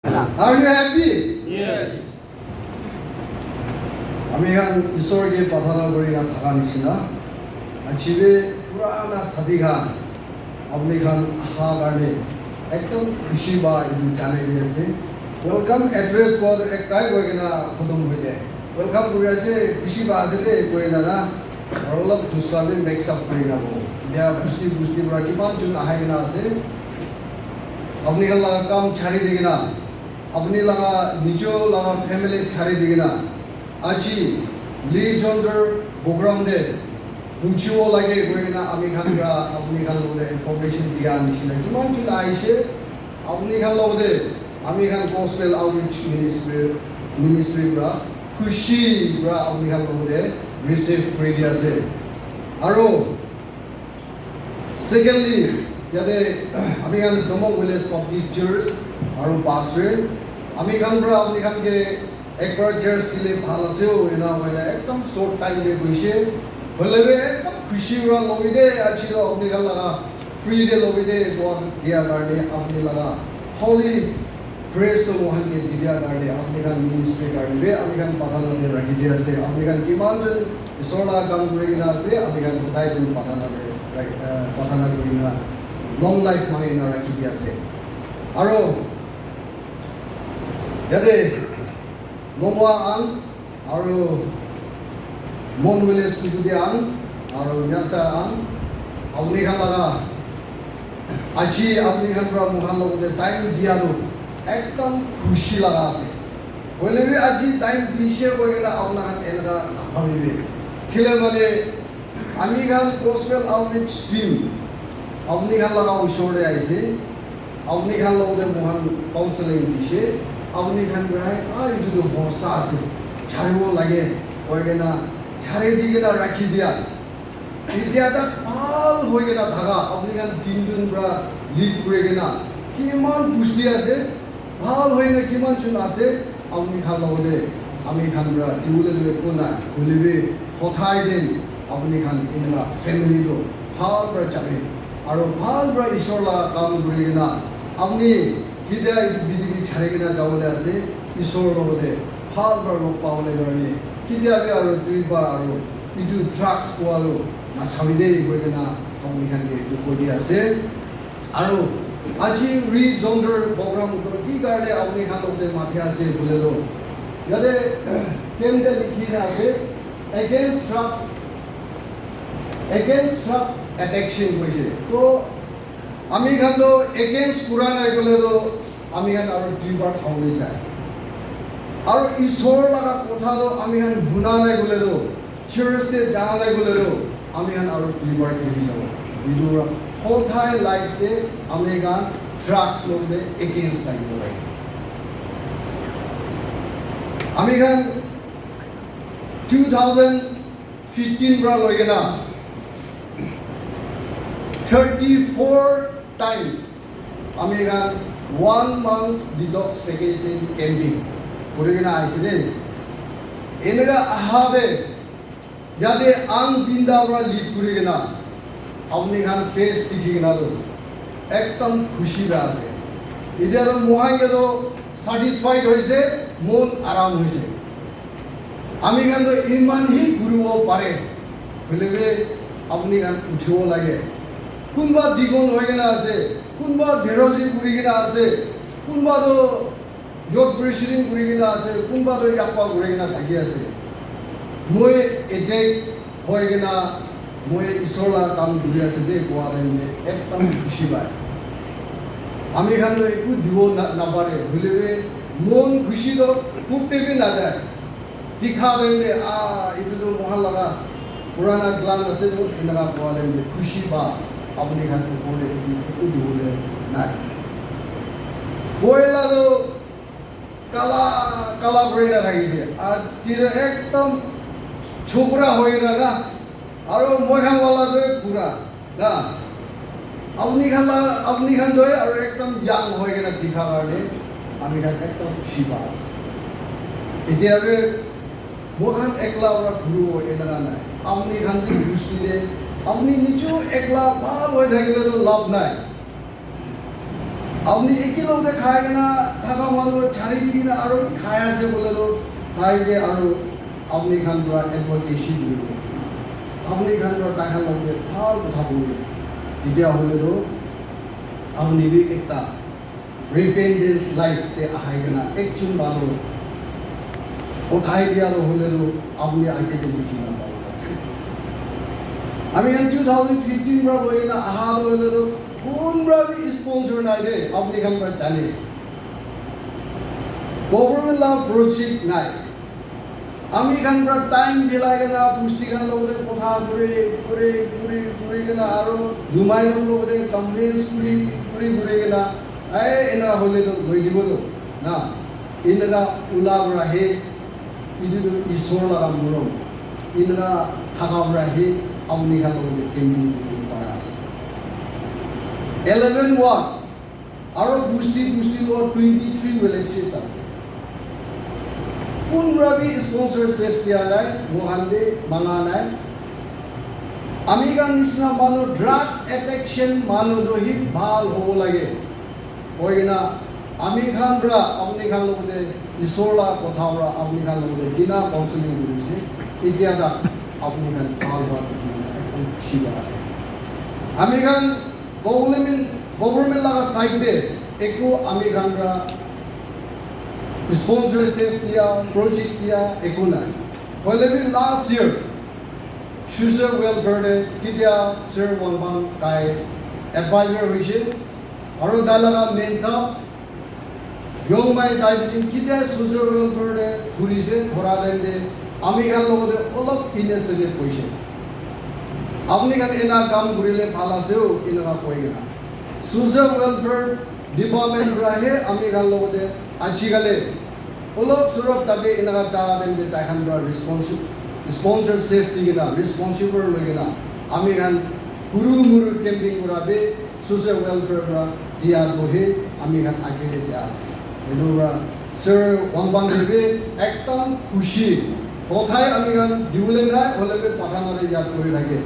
Are you happy? Yes. আমি খান ঈশ্বরকে প্রার্থনা করি না থাকা নিচিনা আজকে পুরানা সাথী খান আপনি খান আহা কারণে একদম খুশি বা এই জানাই দিয়ে আছে ওয়েলকাম এড্রেস পর একটাই কই কিনা খতম হয়ে যায় ওয়েলকাম করে আছে খুশি বা আছে দে কই না না আর অলপ দুসরাবে মিক্স আপ করি না বো দিয়া খুশি বুঝতে পুরা কিমান জন আহাই কিনা আছে আপনি খান লাগা কাম ছাড়ি দিকে না আপনি লাগা নিজেও লাগা ফ্যামিলি ছাড়ি দিকে না আজি লি জন্ডার প্রোগ্রাম দে বুঝিও লাগে কই না আমি খানরা আপনি খান বলে ইনফরমেশন দিয়া নিছিনা কিমান জন আইছে আপনি খান লগে আমি খান গসপেল আউটরিচ মিনিস্ট্রি রা খুশি রা আপনি খান লগে রিসিভ কৰি দি আছে আৰু সেকেন্ডলি ইয়াতে আমি খান দমক ভিলেজ বাপটিষ্ট চাৰ্চ আৰু পাছৰে আমি খানরা আপনি খানকে একবার চার্চ দিলে ভাল আছেও এনা মানে একদম শর্ট টাইম দিয়ে গৈছে হলেবে একদম খুশি ওরা লবি দে আছিল আপনি খান লাগা ফ্রি দে লবি দে গোয়া দিয়া কারণে আপনি লাগা হলি গ্রেস তো মোহনকে দিয়া কারণে আপনি খান মিনিস্ট্রি কারণে আমি খান পাঠানাতে রাখি দিয়ে আছে আপনি খান কিমান জন ঈশ্বরলা কাম করে কিনা আছে আপনি খান কোথায় জন পাঠানা করি না লং লাইফ মানে না রাখি দিয়ে আছে আৰু ইয়াতে লমোৱা আন আৰু মন ভিলেজ টুটুদি আন আৰু নাচা আন আপনি খান লাগা আজি আপনি খান পৰা মোহান লগতে টাইম দিয়ানো একদম খুশি লাগা আছে বলে আজি টাইম দিছে কৈ কিনা আপনার খান এনেকা নাভাবিবে খেলে মানে আমি খান গসপেল আউটরিচ টিম আপনি খান লাগা ওচৰতে আহিছে আপনি খান লগতে মোহান কাউন্সেলিং দিছে আপনি খান প্রায় এইটো ভরসা আছে ছাড়িব লাগে কই কিনা ছাড়ি দি কিনা রাখি দিয়া এতিয়া এটা ভাল হৈ কিনা থাকা আপনি খান তিনজন পৰা লিড করে কিনা কিমান পুষ্টি আছে ভাল হৈ না কিমান জন আছে আপনি খান লগতে আমি খান পৰা দিবলৈ একো নাই বলিবি সথাই দিন আপনি খান এনেকা ফেমিলিটো ভাল পৰা যাবে আৰু ভাল পৰা ঈশ্বৰ লগা কাম কৰি কিনা আপনি কিদা এই পৃথিৱী ছাড়ি কিনা যাবলৈ আছে ঈশ্বৰৰ লগতে ভাল বাৰ লগ পাবলৈ কাৰণে কেতিয়াবা আৰু দুইবাৰ আৰু ইটো ড্ৰাগছ খোৱালো নাচাবি দেই কৈ কিনা আপুনি খানকে এইটো কৈ দি আছে আৰু আজি ৰিজেণ্ডাৰ প্ৰগ্ৰামটো কি কাৰণে আপুনি খান লগতে মাথি আছে বোলেতো ইয়াতে কেমতে লিখি আছে এগেইনষ্ট ড্ৰাগছ এডিকশ্যন কৈছে তো আমি খান তো এগেইনষ্ট পুৰা নাই গ'লেতো আমি খান আৰু দুইবাৰ খাবলৈ যায় আৰু ঈশ্বৰ লগা কথাটো আমি খান শুনা নাই গ'লেতো চাৰ্চতে যোৱা নাই গ'লেতো আমি খান আৰু দুইবাৰ খেলি যাব এইটো সদায় লাইফতে আমি খান ড্ৰাগছ লগতে এগেইনষ্ট থাকিব লাগে আমি খান 2015 পৰা লৈ কিনা 34 times আমি এখান 1 month detoxification camping করে কিনা আইছে দে এনেকা আহা দে যাতে আন দিনটা আমরা লিড করে কিনা আপনি এখান ফেস দেখি কিনা তো একদম খুশি আছে এতিয়া তো মহাঙ্গে তো স্যাটিসফাইড হয়েছে মন আরাম হয়েছে আমি এখান তো ইমানহি ঘুরিব পারে হলে আপনি এখান উঠিব লাগে কোনবা দ্বিগুণ হৈ কিনা আছে কোনবা ধেৰজি কৰি কিনা আছে কোনবা তো যোগ প্ৰেচিডিং কৰি কিনা আছে কোনবা তো ইয়াপা কৰি কিনা থাকি আছে মই এটেক হৈ কিনা মই ঈশ্বৰলা কাম কৰি আছে দেই কোৱা টাইমে একদম খুশি পায় আমি খান তো একো দিব নাপাৰে বুলিবে মন খুশি তো কুটেবি নাযায় দেখা টাইমে এইটো মহান লগা পুৰাণা গ্লান আছে তো এনেকা কোৱা টাইমে খুশি বা আপনি খান উপরে একটু দিবলে নাই বইলালো কালা কালা করে না থাকিছে আর চির একদম ছোকরা হয়ে না আর মই খানওয়ালাটোৱে পুরা না আপনি খান দই আর একদম ইয়াং হয়ে কিনা দেখা কারণে আমি খান একদম খুশি পা আছে এতিয়াবে মই খান একলা ওরা ঘুরব এনেকা নাই আপনি খান দৃষ্টি দে আপনি নিজেও একলা ভাল হয়ে থাকলে তো লাভ নাই আপনি একই লগতে খাই কিনা থাকা মানুষ ছাড়ি দি কিনে আৰু খাই আছে বোলেতো তাইকে আৰু আপুনি খান পৰা এডভকেচি কৰিব আপুনি খান পৰা তাই খান লগে ভাল কথা বলে তেতিয়াহ'লেতো আপুনি বি একটা রিপেন্ডেন্স লাইফতে আহাই কিনা একজন মানুহ উঠাই দিয়ার হলেতো আপনি আগে লিখি নাপাব আমি 2015 পৰা লৈ কিনে আহা হলেতো কোনবা স্পন্সৰ নাই দে আপনি খান পৰা জানে গভৰ্নমেন্ট লা প্ৰজেক্ট নাই আমি খান পৰা টাইম দিলাই কিনা পুষ্টিকান লগতে কথা কৰে কিনা আৰু জুমাই লগতে কনভিন্স কৰে কিনা এনা হলেতো লৈ দিবতো না এনেকা ওলাবৰাহে ইটো ঈশ্বৰ লগা মৰম এনেকা থাকাবৰাহে আপনি খান লগতে কেম্পিং কৰিব পৰা আছে 11 ওয়াৰ্ড আৰু পুষ্টি লোৱা 23 ভিলেজেস আছে কোন রবি স্পন্সর সেফটি নাই মোহান্দে মাঙা নাই আমি গান নিচিনা মানুহ ড্রাগস এডিকশন মানুহ দহি ভাল হ'ব লাগে কই কিনা আমি খান রা আপনি খান লগতে ঈশ্বৰলা কথা পৰা আপনি খান লগতে কিনা কাউন্সেলিং কৰিছে এতিয়া দা আপনি খান ভাল হোৱা একদম খুশি আছে আমি খান গভর্নমেন্ট লাগা সাইডে একো আমি খান রা sponsorship दिया project दिया एको নাই হলে বি লাস্ট ইয়ার সোশ্যাল ওয়েলফেয়ার দে কিতিয়া সর ওয়ানবাং তাই এডভাইজার হইছে আৰু দালাগা মেন সাব ইয়ং মাই ডাইভিং কিতিয়া সোশ্যাল ওয়েলফেয়াৰ দে ধৰিছে ধৰা দে আমি খান লগতে অলপ ইনিচিয়েটিভ হইছে আপনি খান এনা কাম কৰিলে ভাল আছেও এনেকা কই না সোশ্যাল ওয়েলফেয়ার ডিপার্টমেন্ট রাহে আমি খান লগতে আজিকালি অলপ সুরত তাতে এনেকা জায়গা দেন তাইখান স্পন্সর সেফটি কিনা রেসপন্সিবল লৈ কিনা আমি খান গুরু মুরু ক্যাম্পিং করাবে সোশ্যাল ওয়েলফেয়ার পৰা দিয়া বহে আমি খান আগে যা আছে এদুরা স্যার ওয়াংবাং দেবে একদম খুশি কথাই আমি খান দিবলে নাই হলে পাঠানারে ইয়াত করে থাকে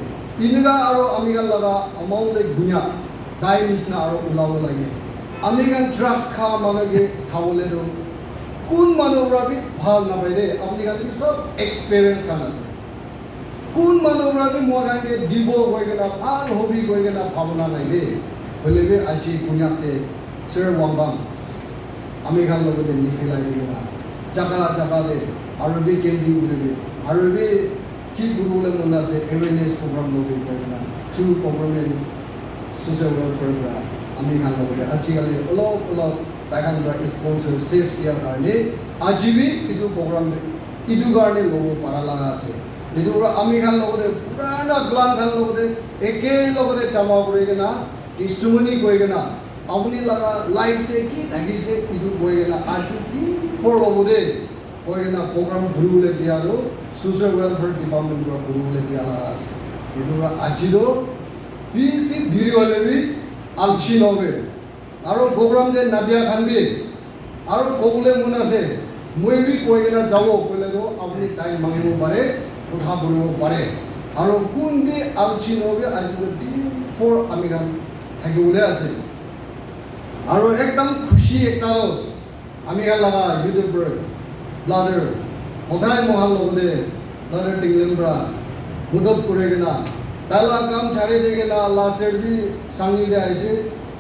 ইনগা আৰু আমি খান লাগা অমাউন্ট গুণা দাই নিচিনা আৰু ওলাব লাগে আমি খান ড্রাগস খাওয়া মানুষকে চাবলে দিওঁ কোন মানুহরা বি ভাল নাপাই দে আপনি খান সব এক্সপিরিয়েন্স খান আছে কোন মানুহরা বি মগাকে দিব কই কেনা ভাল হবি কই কেনা ভাবনা নাই দে হলে বি আজি কুনিয়াতে সর ওয়াংবাং আমি খান লগতে নিফিলাই দি কেনা জাগা দে আৰু বি কেম্পিং কৰিবি আৰু বি কি কৰিবলৈ মন আছে এৱেৰনেছ প্ৰগ্ৰাম লবি কই কেনা থ্ৰু গভৰ্নমেন্ট সোশ্যাল ওয়েলফেয়াৰ পৰা আমি খান লগতে আজিকালি অলপ তাইখান স্পন্সর সেফ দিয়ার কারণে আজিবি ইটো প্রোগ্রাম ইটো কারণে লব পারা লাগা আছে ইটো আমি খান লগতে পুরানা গ্লান খান লগতে একে লগতে চাবা করে কিনা টেস্টিমনি কই কিনা আপনি লাগা লাইফে কি থাকিছে ইটো কই কিনা আজি কি ফর লব দে কই কিনা প্রোগ্রাম ঘুরিবলে দিয়া দো সোশ্যাল ওয়েলফেয়ার ডিপার্টমেন্ট ঘুরিবলে দিয়া লাগা আছে ইটো আজি도 বিসি ধীরে হলে বি আলসি নবে আৰু প্ৰোগ্ৰাম যে নাদিয়া খান্দি আৰু কবলে মন আছে মই বি কই কিনা যাব কইলে তো আপনি টাইম মাগিব পারে কথা বলিব পারে আৰু কোন বি আলসি নবে আজি ফৰ আমি গান থাকিবলে আছে আৰু একদম খুশি একটা আমি গান লাগা ইউটিউবার ব্লাডার কথাই মহাল লগতে ব্লাডার টিংলেমব্রা মুদত করে কিনা তালা কাম ছাড়ে দে কিনা লাস্টের বি সাংনি দে আইছে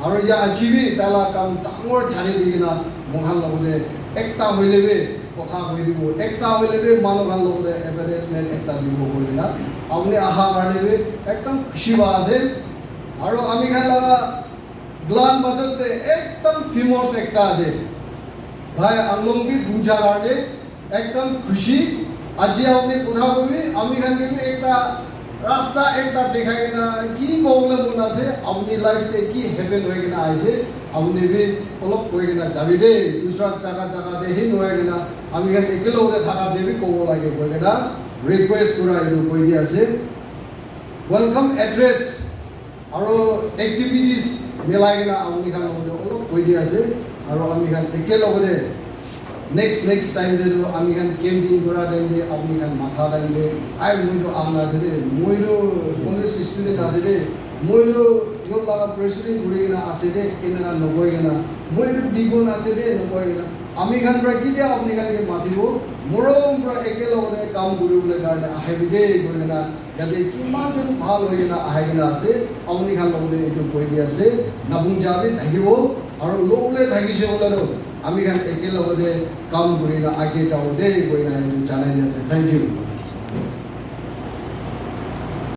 আৰু ইয়া আজিবি তালা কাম ডাঙৰ ছাড়ি দি কিনা মহান লগতে একটা হইলেবে কথা কৈ দিব একটা হইলেবে মানুহ ভাল লগতে এডভাৰটাইজমেণ্ট একটা দিব কৈ কিনা আপনি আহা কাৰণে একদম খুশি বা আছে আৰু আমি খান লাগা গ্লান বাজতে একদম ফেমাস একটা আছে ভাই আংলংবি বুঝা কাৰণে একদম খুশি আজি আপনি কথা কবি আমি খান কবি একটা রাস্তা একটা দেখাই না কি প্রবলেম মন আছে আপনি লাইফে কি হ্যাপেন হয়ে কিনা আইছে আপনি বি অলপ কই কিনা যাবি দে দুসরা জায়গা দে হি নয় কিনা আমি এখানে একেলগে থাকা দেবি কব লাগে কই কিনা রিকোয়েস্ট করা ইনো কই দি আছে ওয়েলকাম এড্রেস আৰু এক্টিভিটিজ মিলাই কিনা আপনি খান অলপ কই দি আছে আৰু আমি খান একেলগে next time de ami kan camping kora den de apni kan matha dan de ai moi do amna se de moi do college student ase de moi do yo laga president guri na ase de ena no koi na moi do bigon ase de no koi na আমি খান পৰা কেতিয়া আপুনি খানকে মাতিব মৰম পৰা একেলগতে কাম কৰিবলৈ কাৰণে আহিবি দেই কৈ কিনা যাতে কিমান যেন ভাল হৈ কিনা আহি কিনা আছে আপুনি খান লগতে এইটো কৈ দি আছে নাবুঞ্জাবি থাকিব আৰু লগলে থাকিছে বোলে আমি খান একেলগতে কাম কৰি আগে যাওঁ দেই কৈ কিনা জানাই আছে থেংক ইউ